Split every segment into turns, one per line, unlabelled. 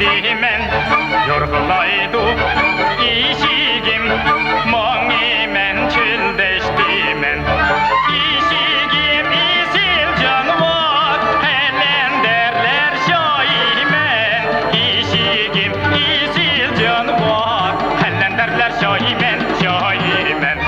kestimen yorgulaydı işigim Moğimen çöldeştimen İşigim isil canvat helen derler şahimen İşigim isil canvat helen derler şahimen şahimen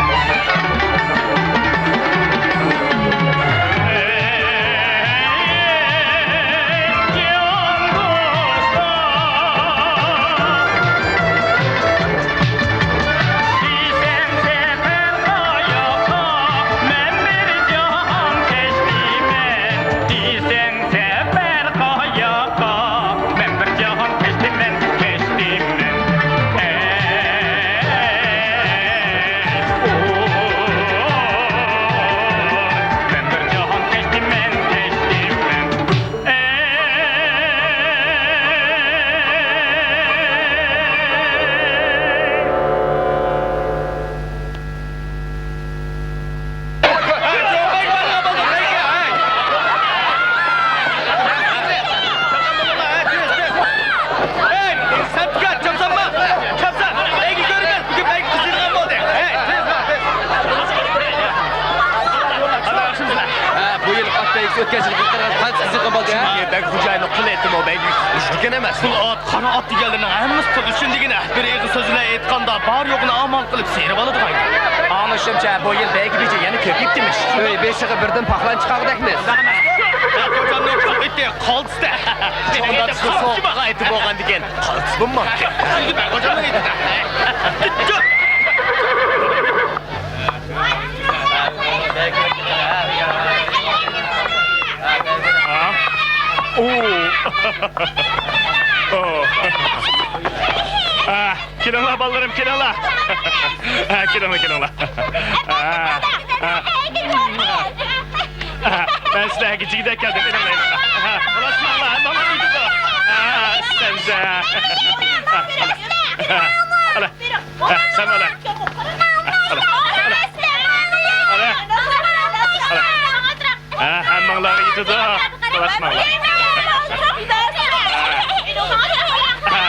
Ötkəşlik qırqıraq qanç qızıqı boldu ha?
Bek hücayını qıl etdim o bek.
Üçdükən emas.
Pul at, qara at deganlarning hammasi pul uchun degina. Bir eg'i so'zlar aytganda bar yo'qini amal qilib serib oladi qayda.
Anlaşımca bu yıl belki bir yana köpük demiş. Öy, beş yığı birden paklan çıkardakmız.
Ko'chamni qildi, qoltista. Unda so'qqa aytib bo'lgan degan. Qoltismi? Ko'chamni aytdi.
Kilonla ballarım kilonla. Kilonla. Ben size gecikide geldim. Ulaşma Allah. Mama gidiyor. Sen de. Sen öyle. Hammanları gidiyor. Ulaşma Allah.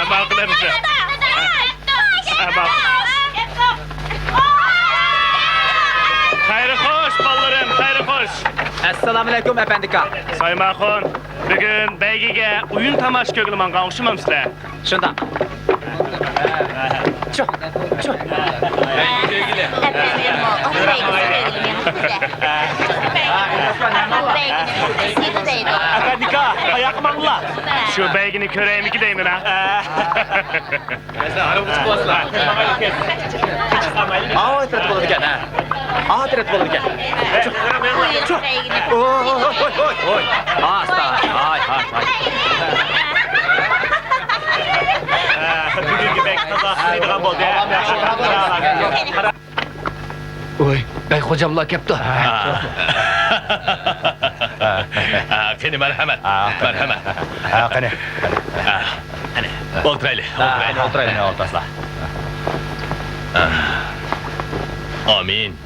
Mağdur mısın? Hayırlı hoş ballarım, hayırlı hoş.
Assalamualaikum efendika.
Saymakon, bugün beygiga uyun tamaş kögülüman qavuşmam sizler.
Şunda. Çok.
Efendika, ayakmanla.
Şu beygini köreyim iki deyin ha.
Tret bolu diken ha. Tret bolu diken. Çok. Oy. Hasta. Hay.
Bugünkü beyg tazasıydıgan boldu ya.
Oy, bey hocamla kepti.
Keni merhamet.
Kani.
Oltraylı.
Oltasla.
Amin.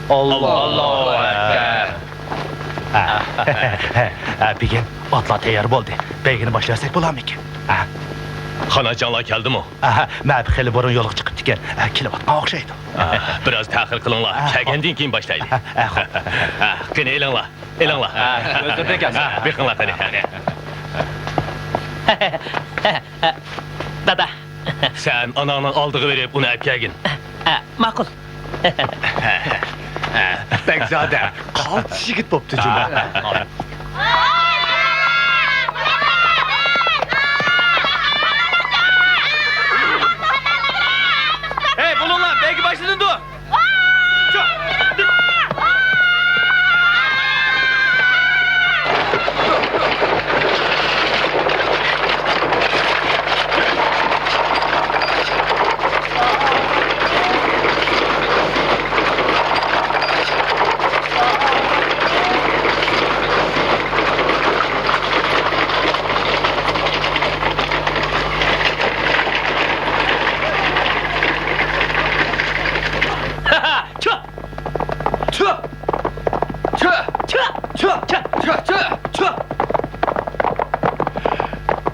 Allahu Ekber.
Bugün otla tayar boldu. Beygini başlarsak bulamı ki.
Xanacanlar geldi mi?
Məbi xeyli burun yoluq çıxıb dikən. Kilovatma oxşaydı.
Biraz təxir qılınlar. Kəgəndin keyin başlaydı. Keni elənlər.
Özürden gelsin.
Bir qınlar təni.
Dada.
Sen ananın aldığı verip bunu əpkəgin.
Makul.
Bekzade. Kalt şigit boptu cümle.
Hey bulunlar. Belki başladın dur.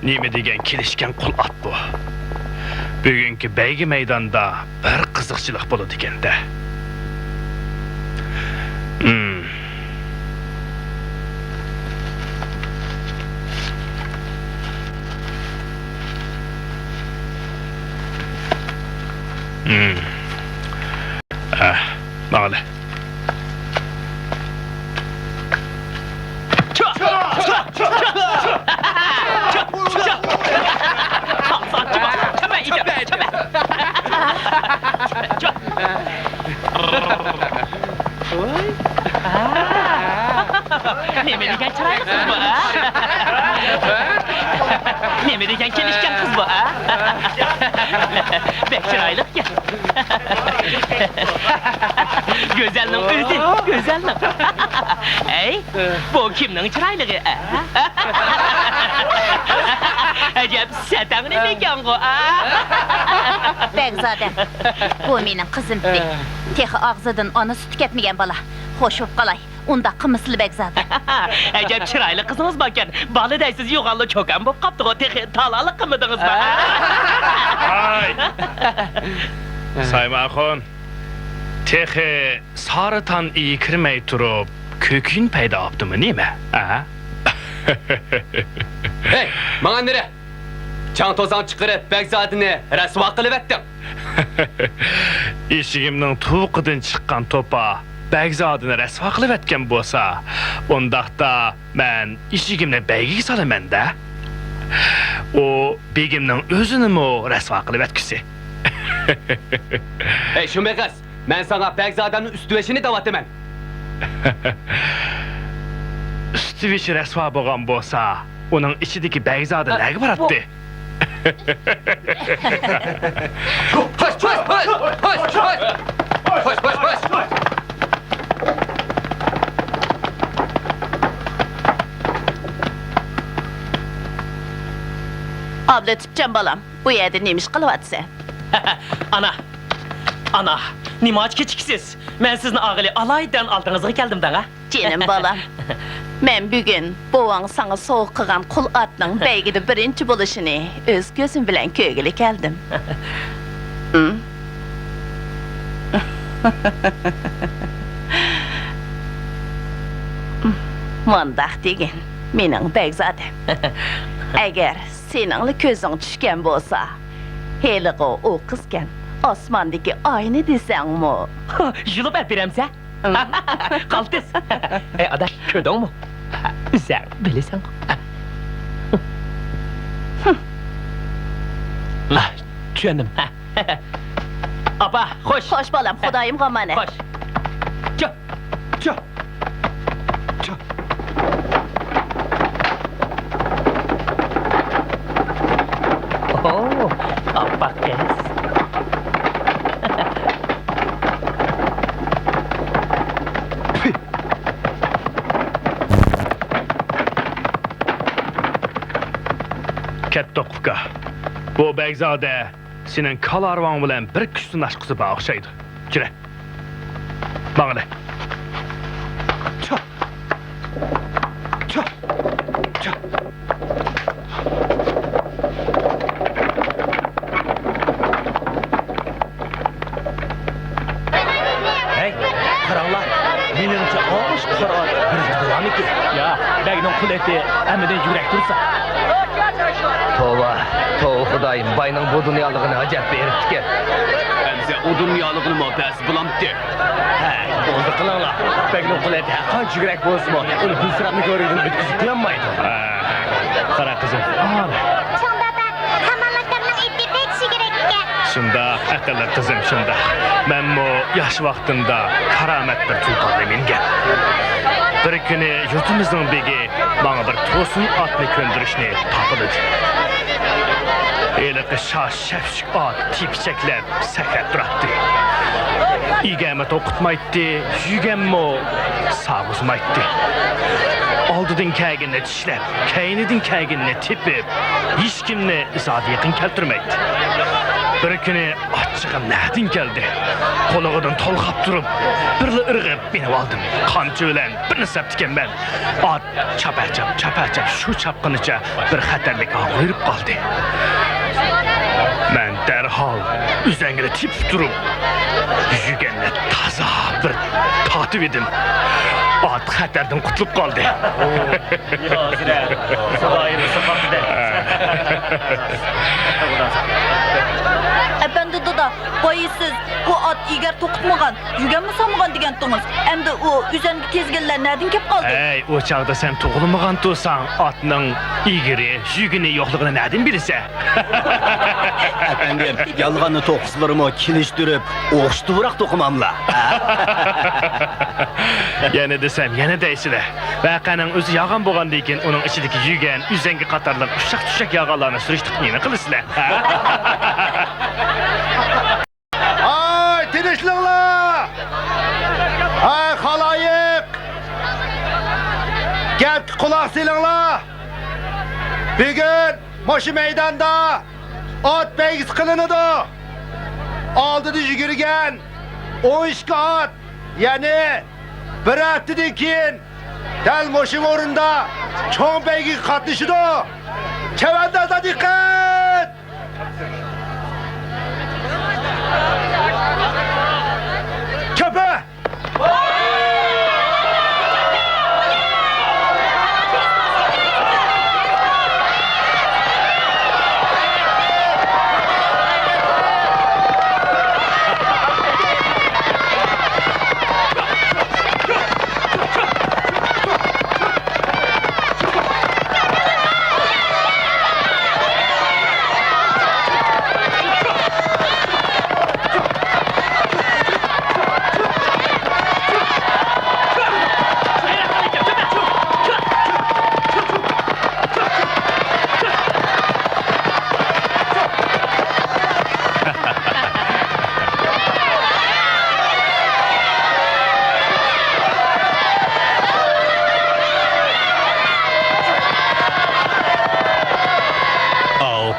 neme degen kelişken kul at bu. Bugünkü beygi meydanda bir kızıkçılık bolup ekende. Bağlı.
Neme degen çıraylı kız bu, ha? Neme degen kelişken kız bu, ha? Bek çıraylık ya. Gözelnin özü, gözelnin. Ey, bu kimnin çıraylığı, ha? Acaba satan ne mekan bu, ha?
Begzadem, bu menin kızımdı. Tehi ağzıdan onu süt tüketmegen bala. Hoş olup qalay, unda qımıslı Begzadem.
Acaba çıraylı kızınız bakken, balı deysiz yoğallı çokan bop kaptı o tehi talalı kımıdınız mı?
Ay! Saymakon, tehi sarıtan iyi kirmey turup, kökün payda yaptı mı, değil mi? Ha?
Hey, bana nere? Çan tozan çıkarıp Begzadini resva kılıp ettin.
İşigimnin tuğuqıdın çıqqan topa Begzadini resva qılıp etken bolsa, ondaqda mən işigimni beygi salamen da. O begimnin özünü o resva qılıp etkisi.
Hey Şumbekaz, ben sana Begzadinin üstü eşini davat emen.
Üstüvişi resva boğan bolsa, onun içideki Begzadi nəgi barattı?
Hoş, hoş, hoş, hoş, hoş. Hoş, hoş, hoş.
Abla tüpcan balam, bu yerde neymiş qılıvatsa?
Ana, nima aç keçiksiz? Ben sizin ağılı alaydan altınızı geldim da, ha?
Canım balam, men bugün boğan sana soğuk kıgan kul atның beygide birinci buluşunu öz gözüm bilen köygülü geldim. Hı? Mandak degen, menin Begzadem. Eğer seninle közün düşken bolsa, heliği o kızken osmandaki aynı desen mi?
Jılıp erpiremse? Kaltız. Ada, ködün mü? Sen bilirsen. Canım. Apa, hoş.
Hoş balam, Xudayım gamane.
Hoş. Çö, çö. Çö. Oo, apa kız.
Kettoqqa. Bu Begzade senin kalarvan bilen bir küstün aşkısı bana okşaydı. Gire. Bana de. Çö. Çö. Çö.
Hey, karanlar. Menimce ağış karan. Bir duran ki. Ya, begnin kul eti, emiden yürek dursa.
Tova, tova Xudayım, bayının bu dünyalığını acayip beripti ki.
Emse o dünyalığını mı bəs bulamdı?
He, bozdu kılanlar. Begnin kul eti, kaç yürek bozma. Onu hüsranı görürdün, ötküsü kılanmaydı.
Qara kızım.
Şunda da samanlıklarının eti pek şigirekke.
Şunda, akıllı kızım şunda. Ben bu yaş vaxtında karamet bir tulpanı mingen. Bir günü yurtumuzun begi bana bir tosun atını köndürüşünü tapıdı. Eli şaş şefşik at tipçeklep sekrep durattı. İgemet okutmaydı, yügemmo sağızmaydı. Aldıdın kəginle çişlep, keynidin kəginle tipip, hiç kimle izadi yakın keltirmeydi. Bir günü açığım nädin geldi. Qolağıdan tolgap durup, birli ırgıp beni aldım. Kamçı bilen birini septiken ben. At çapacap şu çapkınıca bir xatarlik ağırıp kaldı. Ben derhal üzengine tip durup, yügenle taza bir tatip edim. At xatardan kutulup kaldı.
Ya Hazret, Xudayını sıfatı
Efendi dada, boyu siz bu at eğer tokutmagan, yügen mi sanmagan degentiniz? Hem de o üzerindeki tezgahlar nereden kep kaldı?
Ey, o çağda sen toğulmagan tursan, atның igiri, yügini yoxluğunu nereden bilirse?
Efendim, yalğanı toquslarımı kiliştirip, oğuştu bırak tokumamla.
Yine desem, yine deysile. Vaqanın özü yağan boğan deyken, onun içindeki yügen, üzengi qatarlar, uşak yağalarını sürüştük neyini kılısılar?
Ay tinçlikler! Ay halayık! Gel kulak silinglar! Bugün başı meydanda at beygisi kılınıdı. Aldıda yürügen 12 at, yani bir haftadan keyin dal moşun orunda çoğun beygi katlaşıdı. Çevenlerden dikkat! Köpe!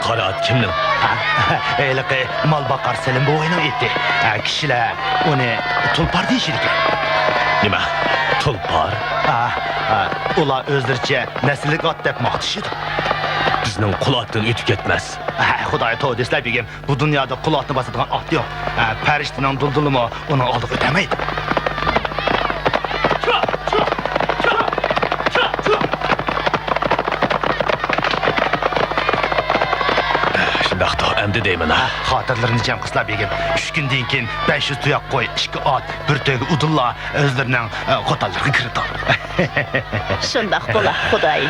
Qara at kimning?
Eyliki mal bakar Selim bu oyunu etti. Kişiler onu tulpar deyişir ki.
Nima? Tulpar?
Ular özlerce nesillik at dep maqtışıdı.
Bizning qulatdan ötüp ketmez.
Xudoy to'g'ri deslar begim, bu dunyoda quloqni bosadigan ot yo'q. Farishtaning duldulimi uni oldiq o'tamaydi.
Shundaqda endi deyman ha.
Xotirlarini jam qilsizlar begim. 3 kundan keyin 500 tuyoq qo'y, 2 ot, bir to'yga udullar o'zlarining qo'tallariga kirib
Şundak bola, Xudoy.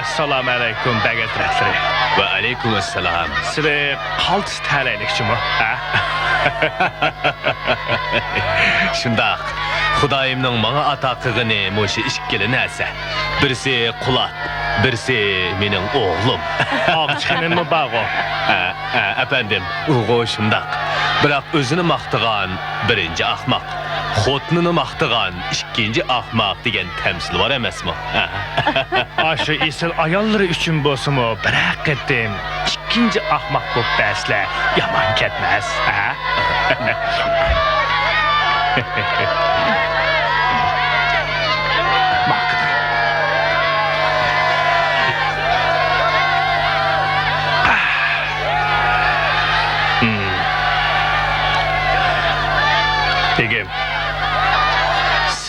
Assalamu alaikum bəgət rəsri.
Va alaykum assalam.
Sizə qaltı tələlikçimi, ha?
Shundaq. Xudoyimning menga ato qilgani mo'sha ikkili narsa. Birisi qulat, birisi mening o'g'lim.
Aqçanımı bağı.
Efendim, uğu shundaq. Biroq o'zini maqtagan birinchi ahmoq, xotinini maqtagan ikkinchi ahmoq degan tamsil bor emasmi?
Aşı isil ayolları üçün bolsumu bırak etdim. İkinci ahmak bu bəslə yaman ketməz, ha?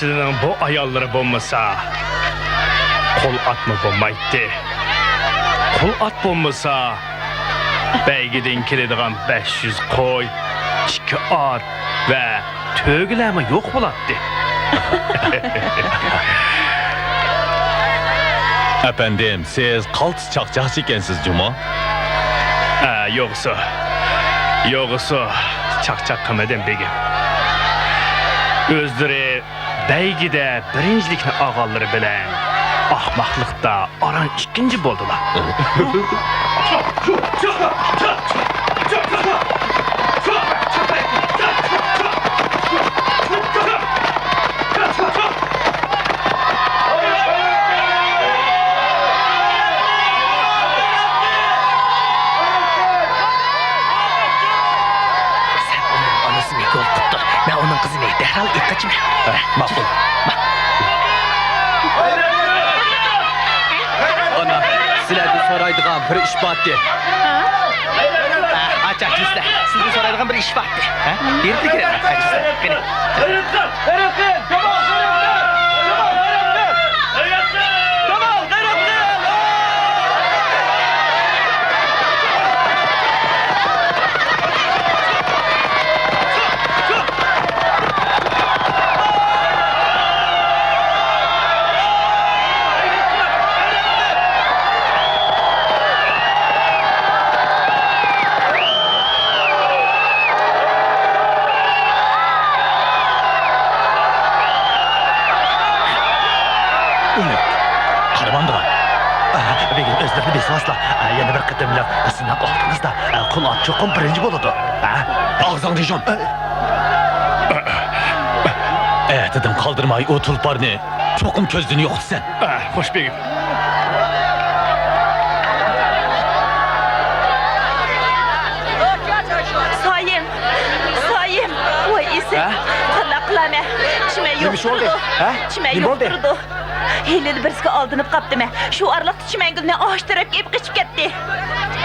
Sizin bu ayalları bombasa kol atma bombaydı. Kol at bombasa beygidin kilediğen 500 koy, 2 at ve tögüleme yok bulattı.
Efendim, siz kaltı çakçakçı ekensiz Cuma.
Yoksa çakçak kımedim begim. Özleri beygide birincilikini ağalları bilen ahmaklıkta aran ikinci boldular.
Ben onun kızını derhal ilk kaçayım.
Makul. Ana, sizlerden soraydıgan bir iş battı.
Aç sizler. Sizden soraydıgan bir iş vardı. Bir girelim. Aç sizler. Beni.
Begim özlerini besvasla. Yeni bir kıtımlık ısından aldınız da kul at çokum birinci boludu.
Ağzın rejim. Dedim kaldırmayı o tulparını. Çokum közlüğünü yoktu sen.
Hoş begim.
Sayım, vay isi, kanaklama, çime yok durdu, çime yok durdu. Hileli birisi aldınıp kaptı mı? Şu arlıkta çimen gülüne ağaçtırıp ip kaçıp gitti.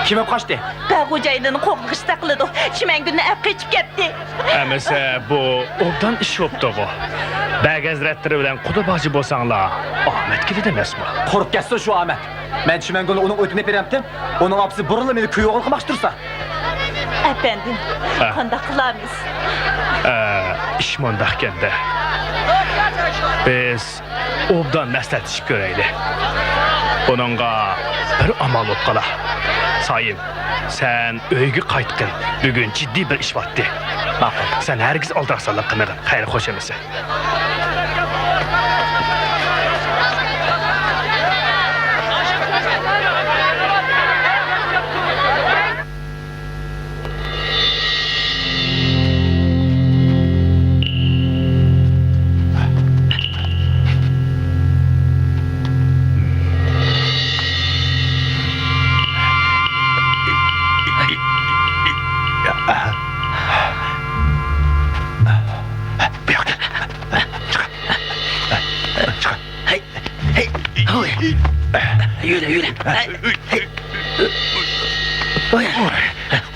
Kim hep kaçtı?
Ben kocayının koklu kış sakladı, çimen gülüne ip kaçıp gitti.
Əməsə bu obdan iş yoktu o. Bəg həzrətləri bilən Kudu bacı bolsanlar, Ahmet gibi deməsmi?
Korup geçsin şu Ahmet. Ben Çimengöl'ü onun ötüne veremdim. Onun hapsi burunla beni köyü olmamıştırsa.
Efendim, kanda kılamayız.
İş mondaqkən də. Biz obdan məsləhətləşib görəyli. Onunla bir amal ot qala. Sayım, sen öygü qayıtqın. Bugün ciddi bir iş vatdi. Sen herkes aldarsanlık qınırın. Xeyr, xoş eməsə.
Yürü.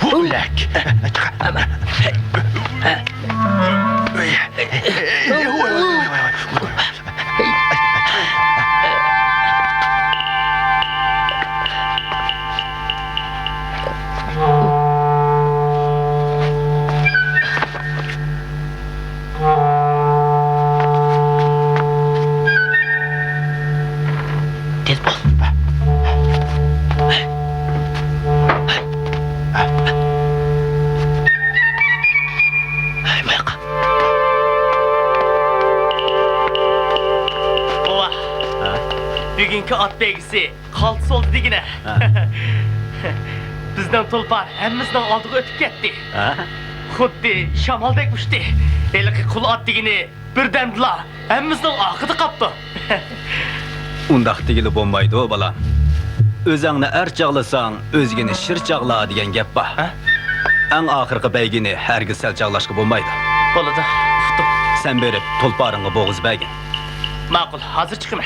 Hulek.
Bugünkü at beygisi kaltısı oldu digine. Bizden tulpar hemmizden aldığı ötüp gitti. Xuddi şamaldek uçtu. Elki kul at digini birdemdila hemmizden akıdı kaptı.
Undaq digili bombaydı o balam. Özäňni er çağlasaň, özgini şir çağla digen gep bar. Aň ahyrky beýgini hergiz sel çağlaşky bolmaýdy.
Boladı, uçtu.
Sen berip tulparyňy boğuz beýgin.
Makul, hazır çıkma.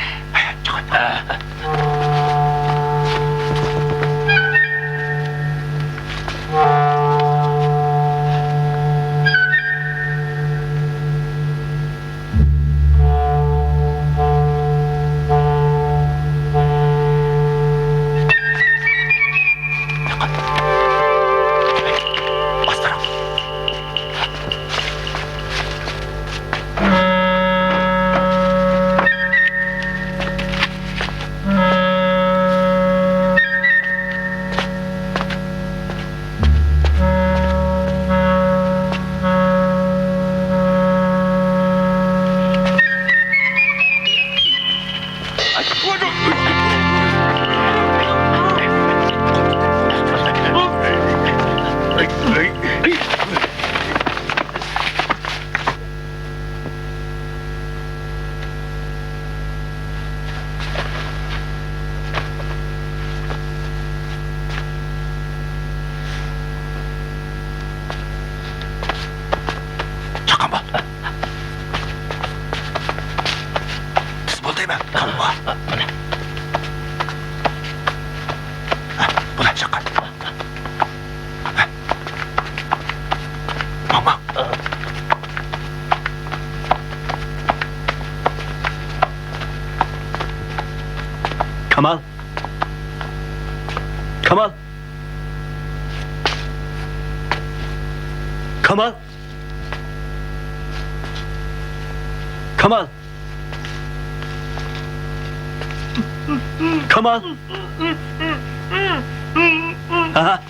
Kamal. Kamal. Kamal. Kamal. Kamal. Aha.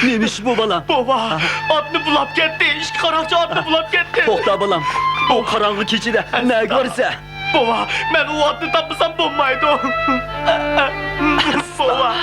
Neymiş bu balam?
Baba, atını bulap gitti. İşte karakçı atını bulap gitti.
Toxta balam. O karanlık içinde ne görse.
Baba, ben o atını tapmasam bulmaydı o. Baba.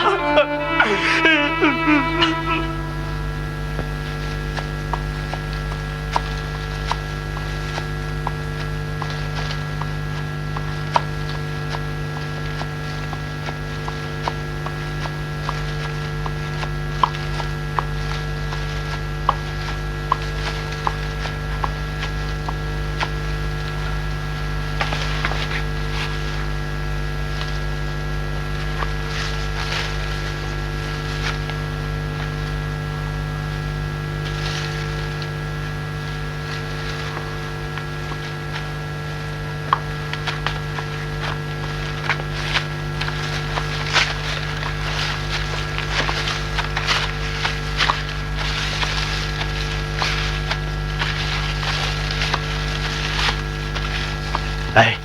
Ey,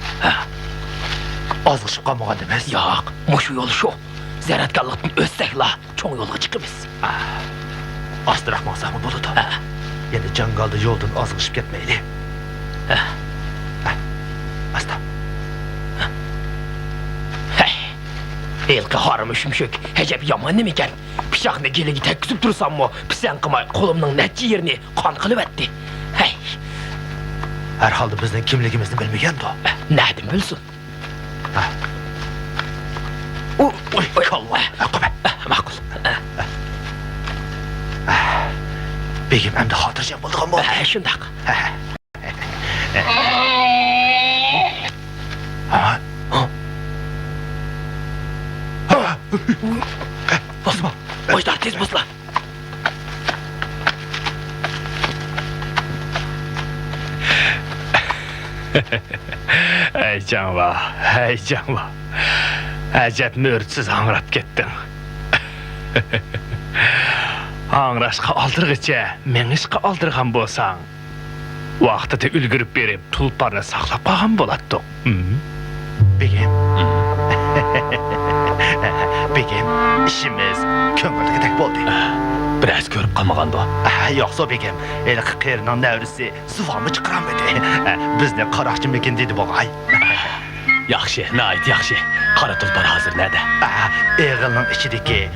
azışıp kalmagan demez.
Yo'q, mushu yo'l shu. Ziyoratkorlikdan o'tsakla cho'ng yo'lga chiqamiz.
Astırak maqsam buludu. Yani cangalda yoldan azışıp ketmeyli. Asta.
Elki harım üşümşük, hecep yaman nemiken? Pişakını geligi tekkizip dursam mı? Pisen kımay kolumның netçi yerini kan kılıp etti. Hey,
Herhalde bizden kimligimizni bilmegen de.
nedim bilsin? Oy, kalma. Makul.
Begim hem de hatırcam bulduğum bu.
Şundak.
Ha?
Basma. Ojdar tez basla.
Heyecan var. Acep müürtsiz angrap kettin. Angraşqa aldırgıça, meňişqa aldırgan bolsaň, wagtyda ülgürüp berip tulparny saklap qalgan bolatdyk.
Begim. Begim, işimiz köngüldeki tek boldu.
Biraz görüp kalmaganda.
Yoksa begim, el kıyırının nevrisi zıvamı çıkaramedi. Bizne karakçı mekin dedi boğay.
Yaxşı, nait yaxşı. Qara tulpar hazır nədə?
Eğilinin içindeki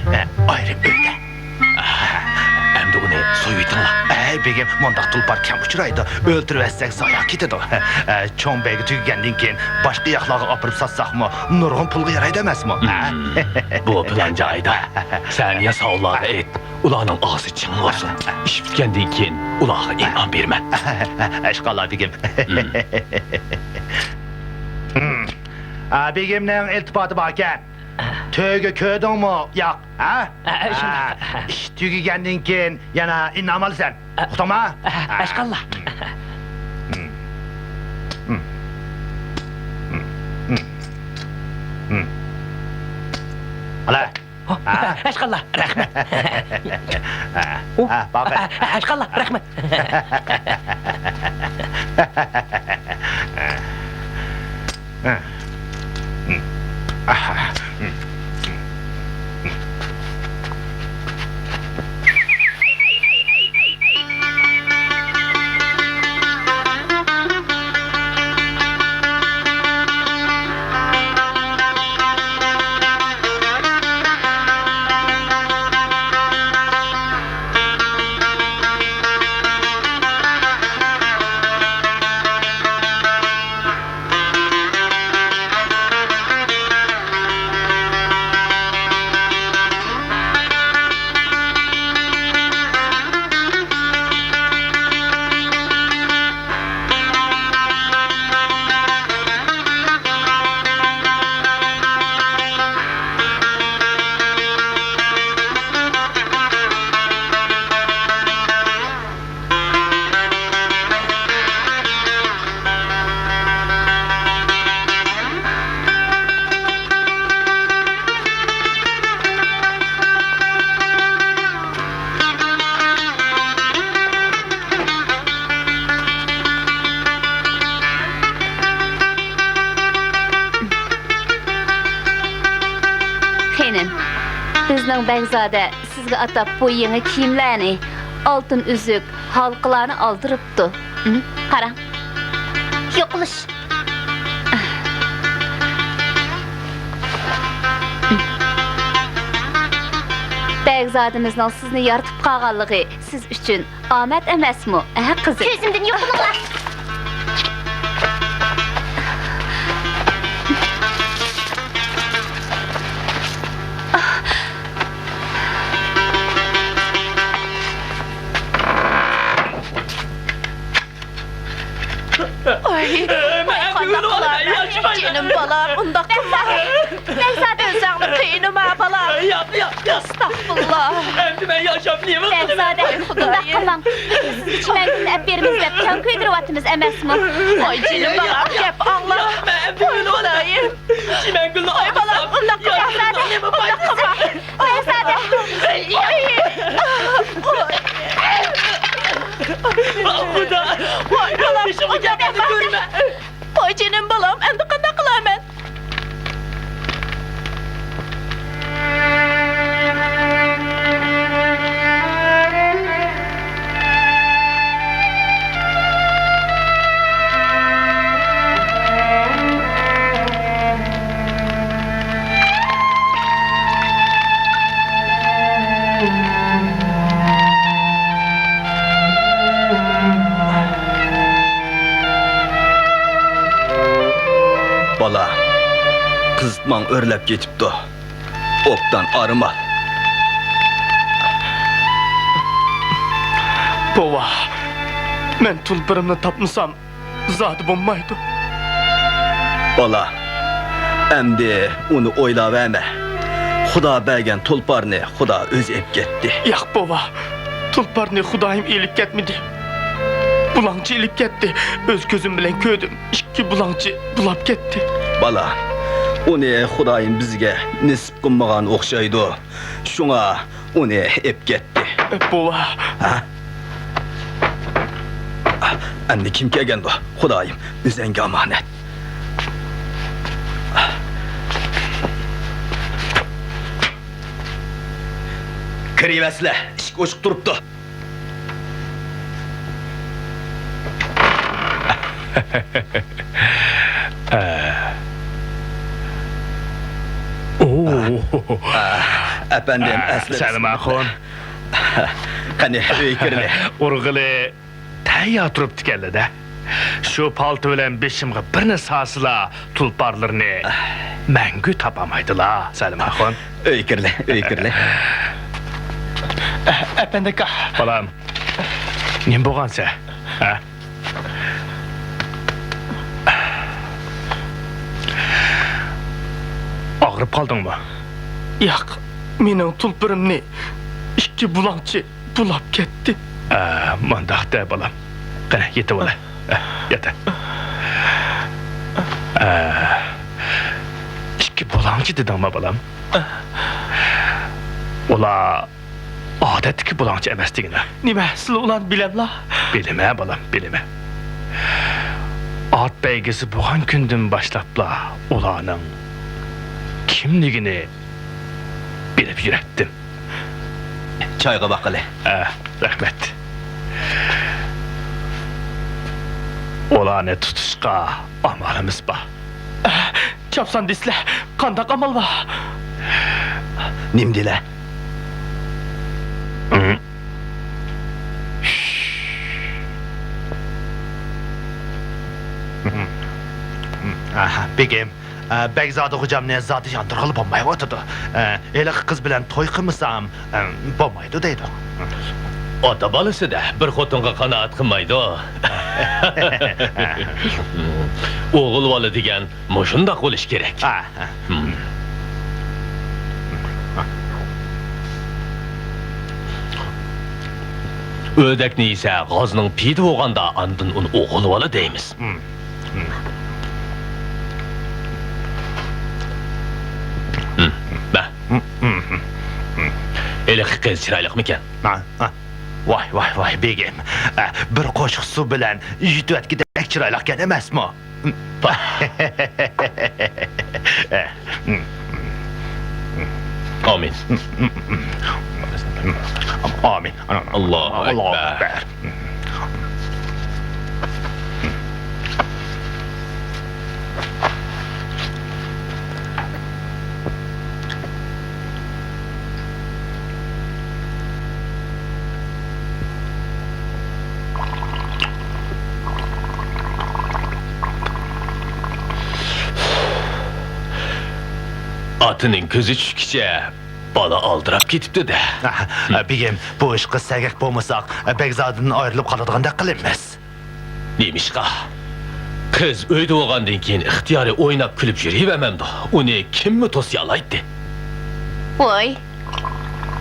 ayrı öyle.
Hem de onu soyuytunla.
Begim, mondak tulpar kem uçuraydı. Öldürüversek zayak gitedi. Çoğun beygi tüygendin ki başka yaklağı apırıp satsak mı? Nurgun pulgu yaray demez mi?
Bu planca ayda. Sen ya sağlar et. Ulağının ağzı çın olsun. İş bitkenden keyin ulağa inan vermem.
Eşkalla begim. Begimden iltifatı bakken. Töyge köydün mu? Yok. İş tüyge kendin ki yana inanmalı sen. Utanma.
Eşkallah.
Hala.
Eşkallah, rahmet.
Bak.
Eşkallah, rahmet.
Meň Begzade sizge atap bu ýeňi kiyimläni, altın üzük, halqylarny aldyrypdy. Qarang. Ýokluş. Begzadymyznyň sizni ýartyp galanlygy siz üçin amat emasmy? Kızım.
Gözümden yokuluklar.
Ay, canım balam, undaq qılma. Begzade özəğini qeynima balam. Estağfurullah.
Endi ben yaşap neyim?
Begzade, undaq qılmaň. Siz içmengin äpberimiz dep çan köýdürýatymyz emasmy?
Ay canım balam, gep anla. Xudayım.
Çimen gülü
Ay balam, undaq qılma. Begzade, undaq qılma. Begzade.
Huda.
Ay balam,
İşimi gelmedi görme.
Ay canım balam, endi qanday qılaman?
Bala, kızıtman örlep getipdi. Optan arıma.
Bova. Men tulparımni tapmısam zat bolmaydı.
Bala, emdi onu oylap äme. Xuda bergen tulparny Xuda öz ep getdi.
Yak bova. Tulparni Xudayım iyilik ketmedi. Bulancı iyilik ketdi. Öz gözüm bilen köydüm. İki bulancı bulap ketdi.
Bala, onu Xudayım bizge nisip kılmagan okşaydı. Şuna onu ep getdi.
Bova.
Ha? Endi kim kelgendi? Xudayım, özenge amanet. Kirivesle, işik oşup durupdu. Efendim, esle.
Selim axon.
Qani, öy kirli.
Urgılı tayya turupdy kelle-de. Şu palto bilen beşimge birni sasıla tulparlarını mängü tapamaydyla, Selim axon.
Öy kirli, öy kirli.
Efendika.
Balam, nem bolgansa? Ha? Ağrıp kaldыңmı?
Yak, menin tulparımni iki bulancı bulap ketdi.
Mındaq da balam. Qana yetib ola. Yeta. İki bulancı dedingmi balam? Ola odatdagi bulancı emasdigini.
Nima, siz ulan bilemla?
Bilime balam, bilime. At beygisi boğan gündün başlapla olanın kimligini bilip yürettim.
Çayga bak hele.
Rahmet. Olanı tutuşqa amalımız ba.
Çapsan disle, kandak amal va.
Nimdile.
Begim, Begzade hocamne zatı yandırgılı bolmay oturdu. Eli kız bilen toy kılmısam bolmaydı deydi.
Ota balısı da bir xotunga qanaat qilmaydi. O'g'il bola degan mushundaq bo'lish kerak. Ödekni ise g'ozning pidi bo'lganda andin uni o'g'il bola deymiz. Ba. Eli qiz chiroyliqmikan?
Vay begim. Bir qo'shiq suv bilan yutayotgidek chiroyliqkan emasmi?
Amin.
Amin.
Allahu Ekber. Atının közü çükçe bala aldırap ketipti de.
Bigim, bu iş kız sergek bolmasak, Begzad'ın ayrılıp kalıdığında kılınmaz.
Neymiş ka? Kız öyle oğandan keyin ixtiyari oynap külüp yürüyememdi. Onu kim mi tosyalaydı?
Voy.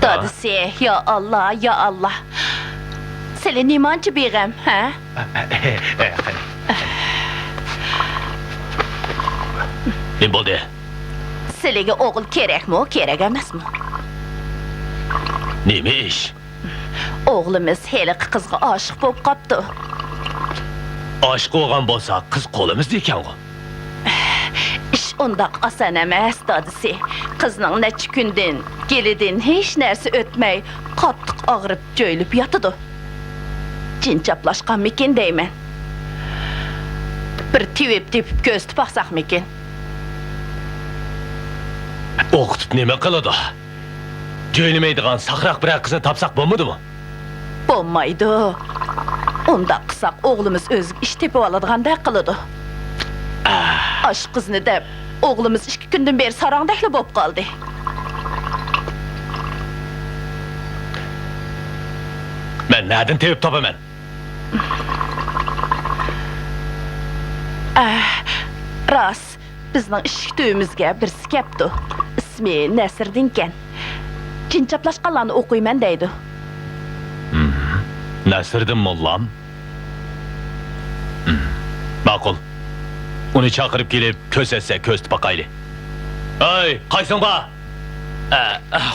Dadısı, ya Allah, ya Allah. Seni nimancı beğem, ha?
Ne boldu?
Selige oğul kerek mi, kerek emas mı?
Neymiş?
Oğlumuz hele kızga aşık bolup kaptı.
Aşık olgan bolsa kız kolumuz deyken o.
İş ondak asan emas dadısı. Kızның neçe günden, gelidin hiç nersi ötmey, qattiq ağrıp jöylüp yatıdı. Cinçaplaşkan mikin deymen. Bir tüyüp göz tıpaqsaq mikin.
Okutup neme kılıdı? Cöylemeydiğen sakrak bir kızını tapsak bolmadı mı?
Bolmaydı. Onda qısaq oğlumuz öz iş tepip aladığanda qılıdı. Aş kızını dep, oğlumuz 2 günden beri sarandaklı bolup qaldı.
Ben nereden tevip tapamen?
Ras, bizning ishikdüğümüzge bir skeptu. İsmi Nəsirdinken. Cinçaplaşqanlarını okuyman deydi.
Nasırdım mollam? Makul. Onu çakırıp gelip köz etse köz bakaylı. Ay, kaysın ba?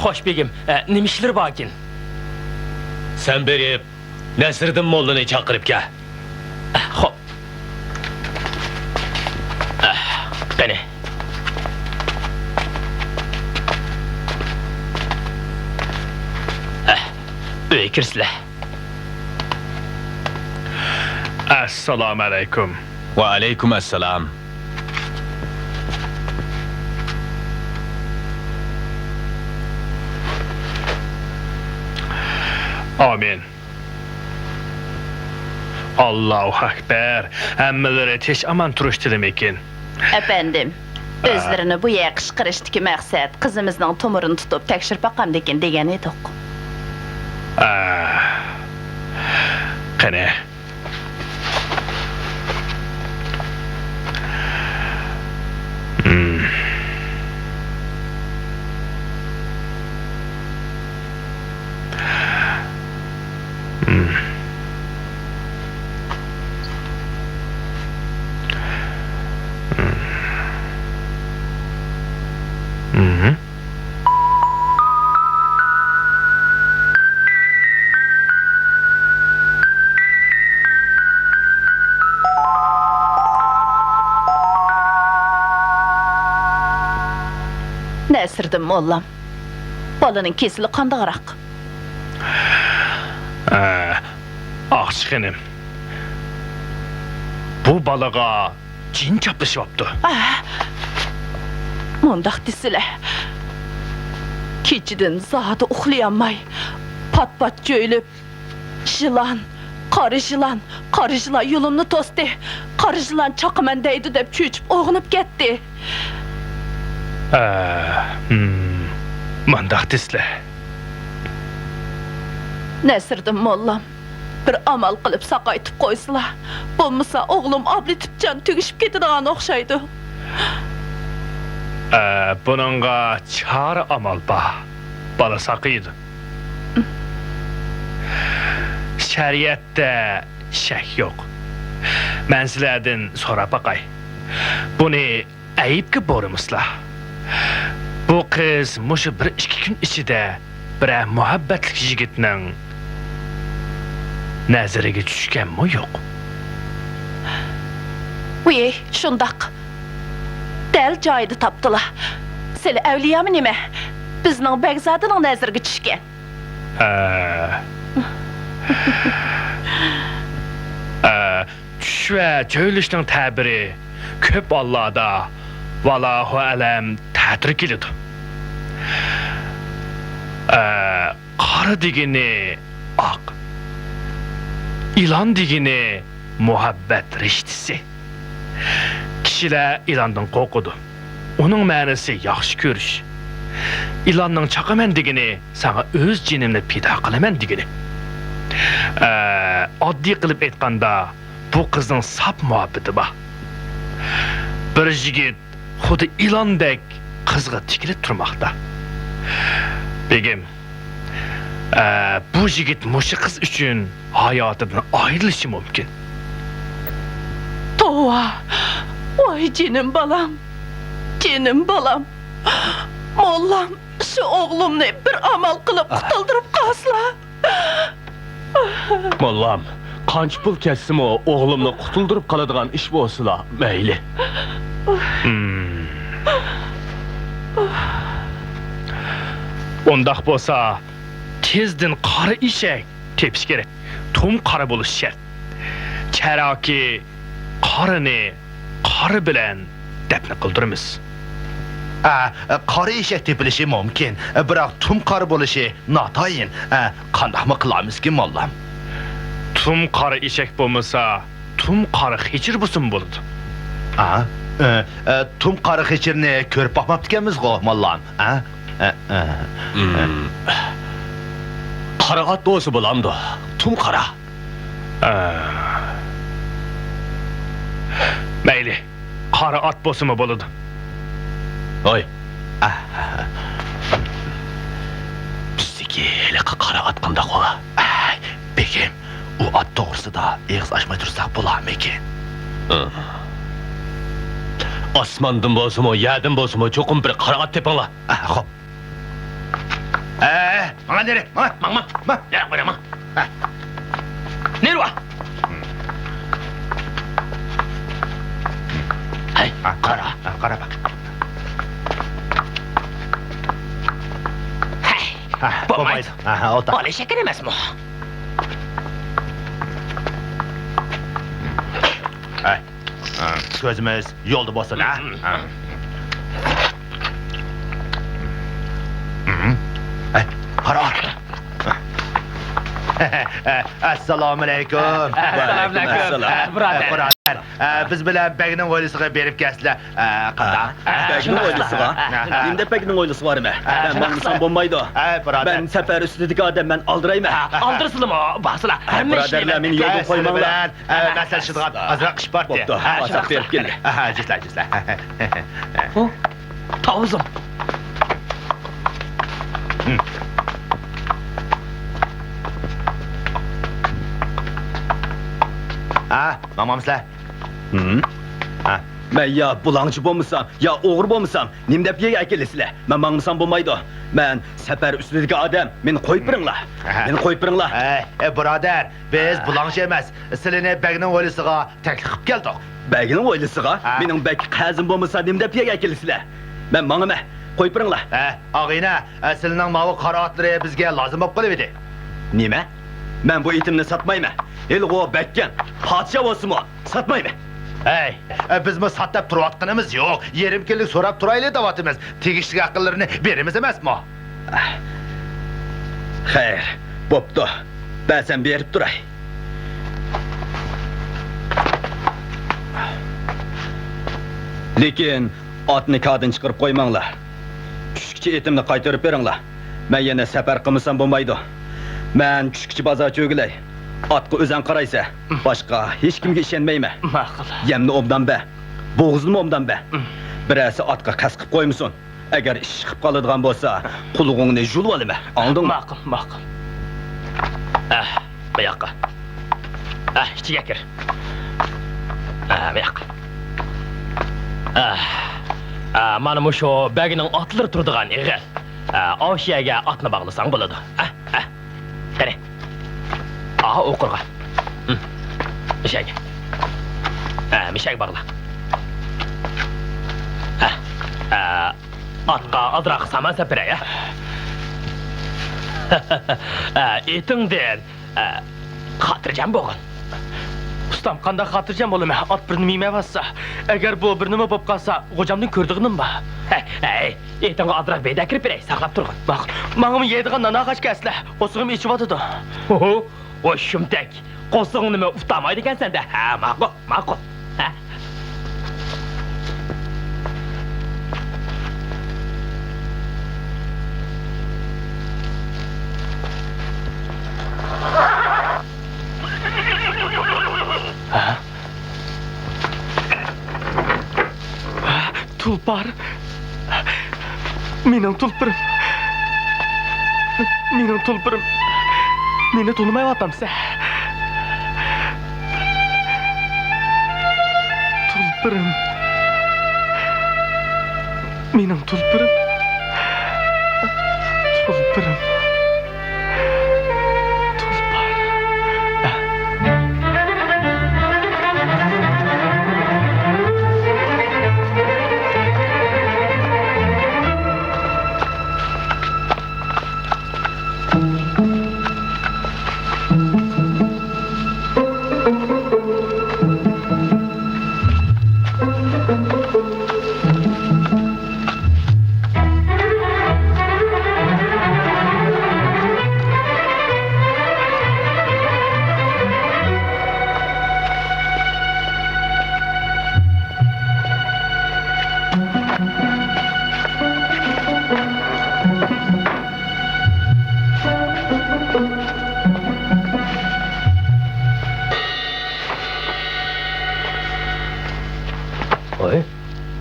Hoş begim, nemişler bakin?
Sen berip Nasırdım mollunu çakırıp gel.
Hop. Beni. Öyle kirsile.
Assalamu alaikum.
Ve aleykümesselam.
Amin. Allahu Ekber. Emmeleri teş aman turuş dilemekin.
Efendim, özlerini bu yer qışqırışdaki məqsəd qızımızın tomurunu tutup tekşir bakam dekin degen edik.
Qene.
Nəsirdim mollam. Balının kesili qandağıraq.
Ağçıqenim. Bu balığa cin çapışıptı.
Mondaq disile. Keçidin zadı uxlayanmay. Pat jöylüp. Jılan, qarı jılan yolumnu tostu. Qarı jılan çaqıman deydi dep çöçüp oğunup getdi.
Mandaq disle.
Nəsirdim mollam. Bir amal qılıp saqaytıp qoysula. Bolmasa oğlum abletip can tügüşüp ketidigan oxşaydı.
Bununla çare amal ba. Bala sakıydı. Şeriette şək yok. Mənsilərdən sonra bakay. Bunu ayıp ki borumusla. Bu kız muşu 1-2 gün içinde bir muhabbetlik jigitinin nazarıga düşken mi yok?
Uy, şundaq. Dəl caydı tapdılar. Seni evliya mı nime? bizning Begzodining nazariga tushgan.
Tush va joylashning ta'biri ko'p Allohda vallohu alam ta'tir keladi. Qora degini oq, ilon degini muhabbat rishtisi. Kishilar ilondan qo'rqadi. Uning ma'nosi yaxshi ko'rish. İlanның çaqaman degini sana o'z jinimni pido qilaman degini. Oddiy qilib aytganda bu qizning sap muhabbati bor. Bir yigit xuddi ilondek qizga tikilib turmoqda. Begim, bu yigit mushu qiz uchun hayotidan ayrilishi mumkin.
Tova, vay cinim balam, cinim balam. Mollam, şu oğlumni bir amal qilib qutuldirib qasla.
Mollam, qancha pul kessimi o'g'limni qutuldirib qoladigan ish bo'lsa, mayli.
Ondaq bo'lsa, tezdan qora eshak tepish kerak. Tum qora bo'lishi shart. Charaki qorini qori bilan dafn qildiramiz.
Qora eshak tepilishi mumkin, biroq tum qora bo'lishi notayin. Qandaqmi qilamizki, mollam?
Tum qora eshak bo'lmasa, tum qora hechir bo'lsin bo'ladi.
Tum qora hechirni ko'rib boqmabdikanmiz-ku, mollam.
Qora ot bo'lsa bo'lamdi. Tum qora.
Mayli, qora ot bo'lsa-mi bo'ladi.
Oy. Bizdeki hele qara at qandaq ola.
Begim, u at to'g'risida eg'iz ochmay tursak bo'larmi ekan?
Osmondan bo'lsa-mi, yerdan bo'lsa-mi, cho'qim bir qara at tepinglar.
Xo'p. Mana nere? Mana.
Yara qo'yaman. Nerva? Ay,
Qara bak.
Bo'lmaydi.
O'ta.
Bola shakar emasmi?
Ko'zimiz yo'lda bo'lsin, qara. Assalomu alaykum.
Assalomu alaykum.
Birodar, biz bilan Begning oilasiga berib kelasizlar. Qanday?
Begning oilasiga? Endi Begning oilasi bormi? Ben mangısam bo'lmaydi.
Birodar.
Ben safar ustidagi odam, men aldirayman.
Aldırsızmı? Basıla. Hamma ishni
Birodarlar meni yo'lga qo'ymanglar.
Masal shidg'at, azroq ish bor.
Bo'pti, hozir berib keldi.
Jislar.
Tavuzim.
Mamamsizlar.
Men ya bulangchi bo'lmasam, ya o'g'ri bo'lmasam, nim deb yega kelasizlar. Men mangmisam bo'lmaydi. Men safar ustidagi odam, meni qo'yib beringlar. Meni qo'yib beringlar.
Birodar, biz bulangchi emas, sizlarni Begning oilasiga taklif qilib keldik.
Begning oilasiga? Mening bek qazim bo'lmasa, nim deb yega kelasizlar. Men mangima, qo'yib beringlar.
Og'ayna, sizlarning mavi qora otlari bizga lozim bo'lib qolibdi.
Nima? Men bu itimni satmayman. Elg'o bekkan, podsho bo'lsinmi? Satmayman.
Biz mi satlab turayotganimiz yo'q. Yerim kelib so'rab turaylik davatimiz. Tegishli aqllarni berimiz emasmi?
Xayr, bo'pti. Ba'zan berib turay. Lekin otni kadin chiqarib qo'ymanglar. Tushkichi etimni qaytarib beringlar. Men yana safar qilmasam bo'lmaydi. Men tushkichi bozor cho'gilay. Atqa o'zan qaraysa, boshqa hech kimga ishonmayman.
Ma'qul.
Yemni obdan be, bo'g'izni obdan be. Birasi atqa qas qilib qo'ymasin. Agar ish chiqib qoladigan bo'lsa, qulug'ingni yulib olaman. Anladingmi?
Ma'qul. Bu yoqqa. Ichiga kir. Bu yoqqa. Mana shu Begning otlari turadigan egil. Oshiyaga otni bog'lasang bo'ladi. Qani. O'qirga. Mishak. Mishak bog'la. Atqa azraq saman sepire ya. Etingden xatirjam bo'lgin.
Ustam, qanday xotirjam bo'laman? Ot bir nima bassa, agar bu bir nima bo'lib qolsa, g'ojamning ko'rdig'inim bor.
Etingga azraq beyda kirib beray, saqlab turgin.
Ma'qul. Ma'ngim yeydigan nanaqashga asla. O'sig'im ichib otidi.
O shumtak. Qo'sing nima uftamaydi ekan senda? Ha, ma'qul, ma'qul.
Tulpar. Mening tulpirim. Mening tulpirim. Meni tonimayapamsa? Tulpirim. Mening tulpirim. Tulpirim. Tulpar.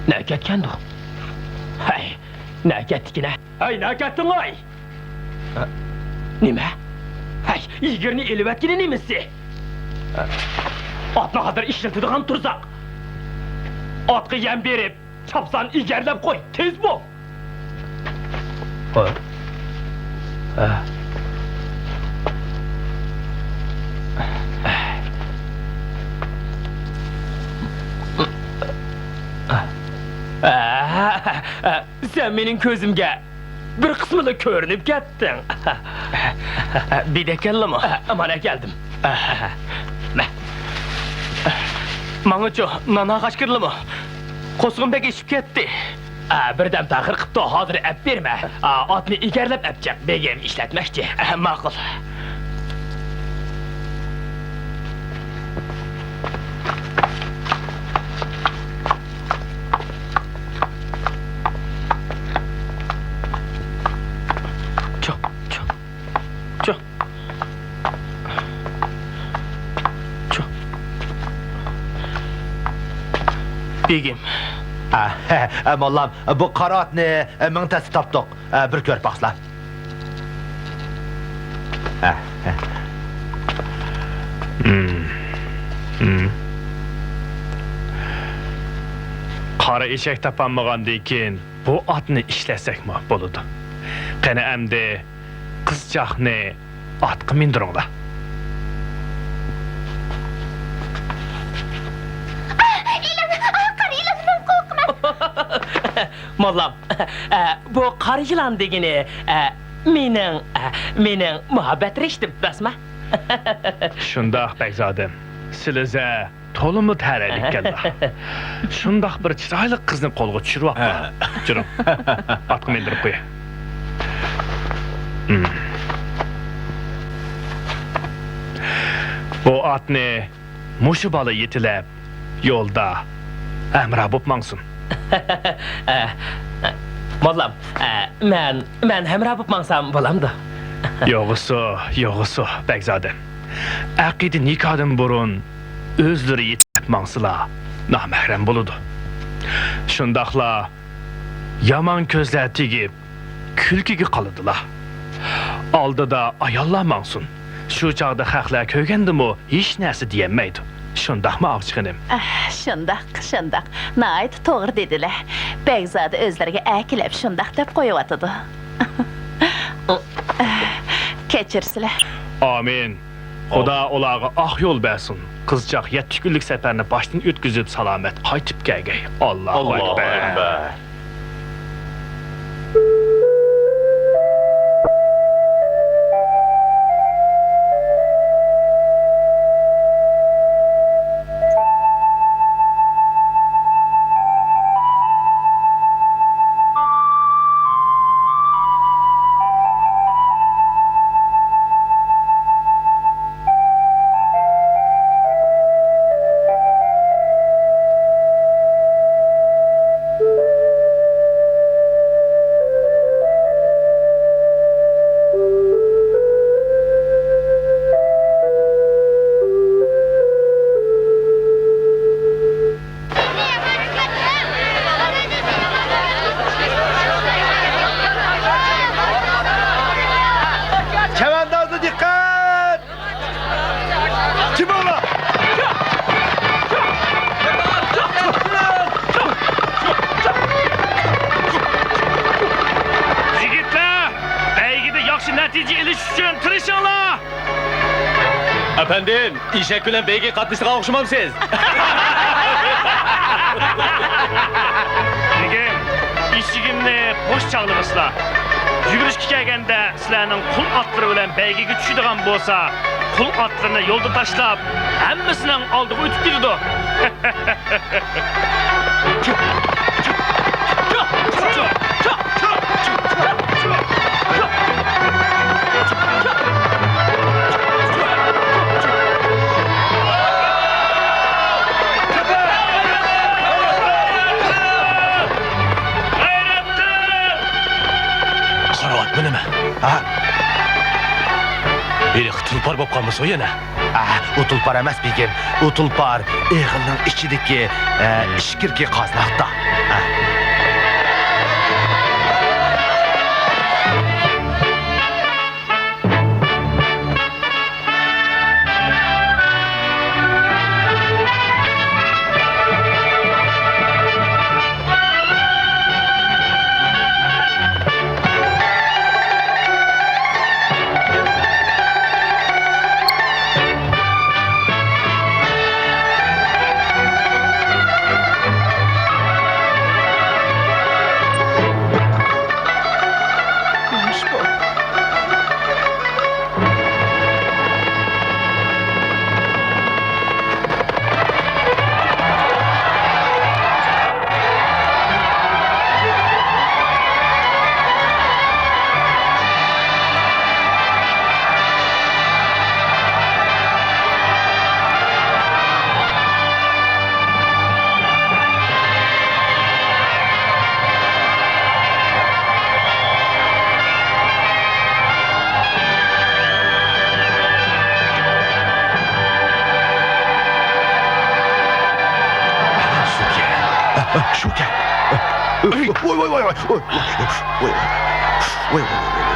Ne ketken o? Hay, ne kettikine? Hay, ne kettin oy? Nime? Hay, yigirini elivetkini nimesi? Atna kadar işletidiğen turzak. Atkı yem berip, çapsan igerlep koy, tez bol. Sen benim gözümge bir kısmını körünüp gittin.
Bir de kelle mi?
Aman ne geldim.
Mağıcı, nana kaçkırlı mı? Kosuğum pek işip gitti.
Birdem tahir kıptı, hazır ep verme. Atını igerlep epecek, begem işletmekçi.
Mağıl. Begim.
Mollam, bu qara atni ming tasi topdiq. Bir ko'rib baxsla.
Qara eshak topolmagandan keyin bu otni ishlasakmi bo'ladi. Qani endi qizchaqni otga mindiringlar.
Mollam, bu karı yılan degini mening muhabbet reştim, basma?
Shundaq Begzodam, sizlarga to'limi ta'ralik keldi. Shundaq bir chiroyli qizni qo'lga tushiryapman. Juring, otga mindirib qo'y. Bu otni mushu bola yetilab yo'lda amra bo'lib mangsin.
Mollam, men hemra bu mansam bolamdı.
Yo'g'isi, Begzodam. Aqidi nikohdan burun o'zlari yetib mangsila nomahram bo'ladi. Shundaqla yomon ko'zlar tegib kulkiga qoladilar. Oldida ayollar mangsin. Shu chog'da haqlar ko'rgandimi hech narsa deyolmaydi. Shundaqmi og'chiqinim?
Shundaq. Nayt to'g'ri dedilar. Begzodi o'zlariga akilab shundaq deb qo'yayotidu. Kechirsizlar.
Amin. Xudo ularga oq yo'l bersin. Qizchaq 7 kunlik safarni boshdan o'tkazib salomat qaytib kelgay. Allohu akbar.
Efendim, işek bilen beyge katlaştığa okşamam siz.
Begim, işigimni boş çağırmışlar. Yugurishga kelganda sizlarning qul atlari bilan baygiga tushadigan bo'lsa, qul atlarini yo'lda tashlab, hammasining oldiga o'tib ketadi.
Qara ot bu nima?
Ha,
Eliq tulpar bo'lib qolmasa o yana.
u tulpar emas begim. U tulpar eg'ilning ichidagi ishkirki qaznoqda.
Neymiş bu?
Şu gel. Oy oy oy oy. Oy oy oy.